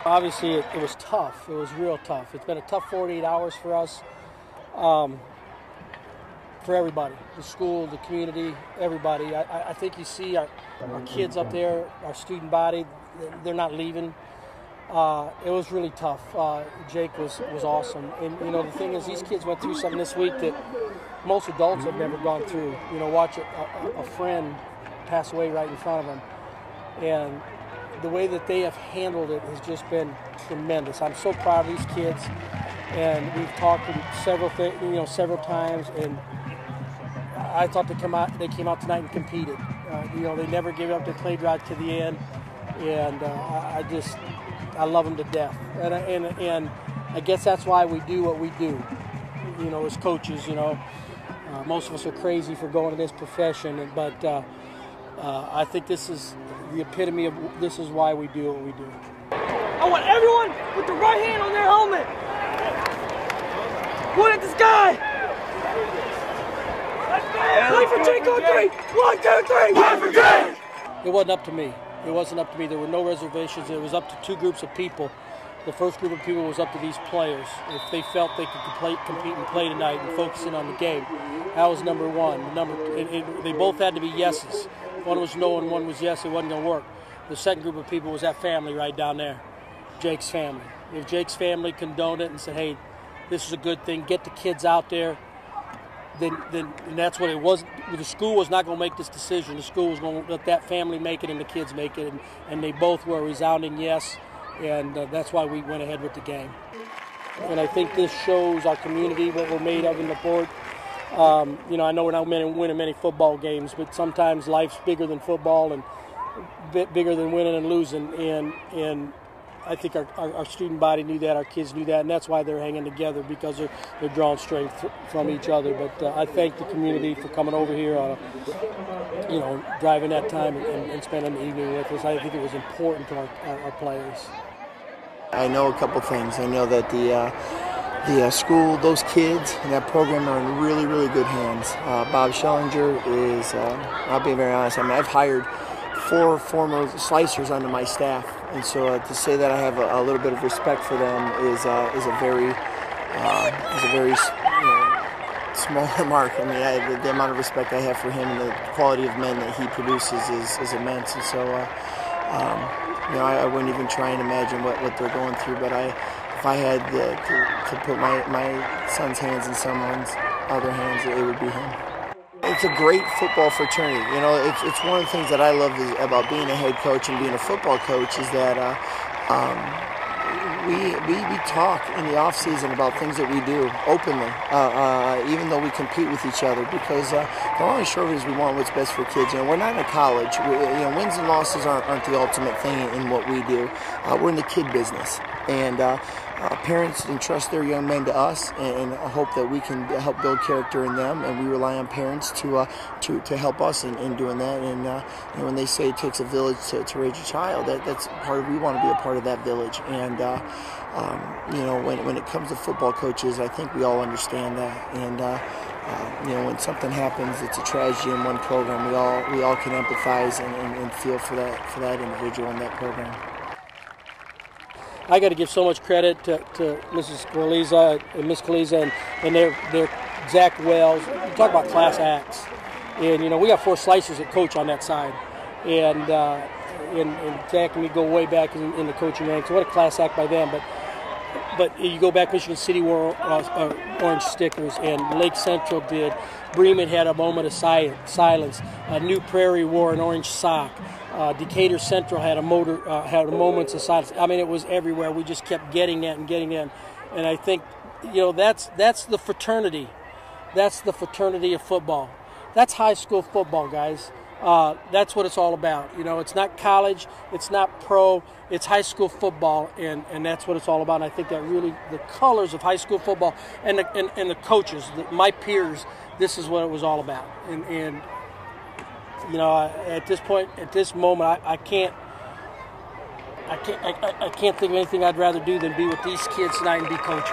Obviously, it was tough. It was real tough. It's been a tough 48 hours for us, for everybody, the school, the community, everybody. I think you see our kids up there, our student body, they're not leaving. It was really tough. Jake was awesome. And, you know, the thing is, these kids went through something this week that most adults have never gone through. You know, watch a friend pass away right in front of them. And the way that they have handled it has just been tremendous. I'm so proud of these kids, and we've talked several times. And I thought they came out tonight and competed. You know, they never gave up. They played right to the end, and I love them to death. And I guess that's why we do what we do. You know, as coaches, you know, most of us are crazy for going to this profession, but I think this is the epitome of this is why we do what we do. I want everyone with the right hand on their helmet. Point at the sky. Play for Jake on three. 1, 2, 3. One for Jake. It wasn't up to me. It wasn't up to me. There were no reservations. It was up to two groups of people. The first group of people was up to these players. If they felt they could compete and play tonight and focus in on the game, that was number one. They both had to be yeses. One was no and one was yes. It wasn't going to work. The second group of people was that family right down there, Jake's family. If Jake's family condoned it and said, hey, this is a good thing, get the kids out there, then that's what it was. The school was not going to make this decision. The school was going to let that family make it and the kids make it, and they both were a resounding yes, and that's why we went ahead with the game. And I think this shows our community, what we're made of in LaPorte. You know, I know we're not winning many football games, but sometimes life's bigger than football and bigger than winning and losing, and I think our student body knew that, our kids knew that, and that's why they're hanging together, because they're drawing strength from each other. But I thank the community for coming over here, you know, driving that time and spending the evening with us. I think it was important to our players. I know a couple things. I know that the school, those kids, and that program are in really, really good hands. Bob Schellinger is, I'll be very honest, I mean, I've hired 4 former slicers under my staff, and so to say that I have a little bit of respect for them is a very small remark. I mean, the amount of respect I have for him and the quality of men that he produces is immense, and so you know, I wouldn't even try and imagine what they're going through, but if I had to put my son's hands in someone's other hands, it would be him. It's a great football fraternity. You know, it's one of the things that I love about being a head coach and being a football coach is that we talk in the off season about things that we do openly, even though we compete with each other, because the long and short is we want what's best for kids. You know, we're not in a college. You know, wins and losses aren't the ultimate thing in what we do. We're in the kid business, and parents entrust their young men to us, and hope that we can help build character in them, and we rely on parents to help us in doing that. And you know, when they say it takes a village to raise a child, that's part of, we want to be a part of that village. And you know, when it comes to football coaches, I think we all understand that. And you know, when something happens, it's a tragedy in one program. We all can empathize and feel for that individual in that program. I got to give so much credit to Mrs. Kaliza and Miss Kaliza and their Zach Wells. You talk about class acts, and you know, we got 4 slicers that coach on that side, and Zach and me go way back in the coaching ranks. What a class act by them! But you go back, Michigan City wore orange stickers, and Lake Central did. Bremen had a moment of silence. New Prairie wore an orange sock. Decatur Central had a moments of silence. I mean, it was everywhere. We just kept getting that, and I think, you know, that's the fraternity. That's the fraternity of football. That's high school football, guys. That's what it's all about. You know, it's not college, it's not pro, it's high school football, and that's what it's all about. And I think that really, the colors of high school football and the coaches, my peers, this is what it was all about. And you know, at this point, at this moment, I can't I can't think of anything I'd rather do than be with these kids tonight and be a coach.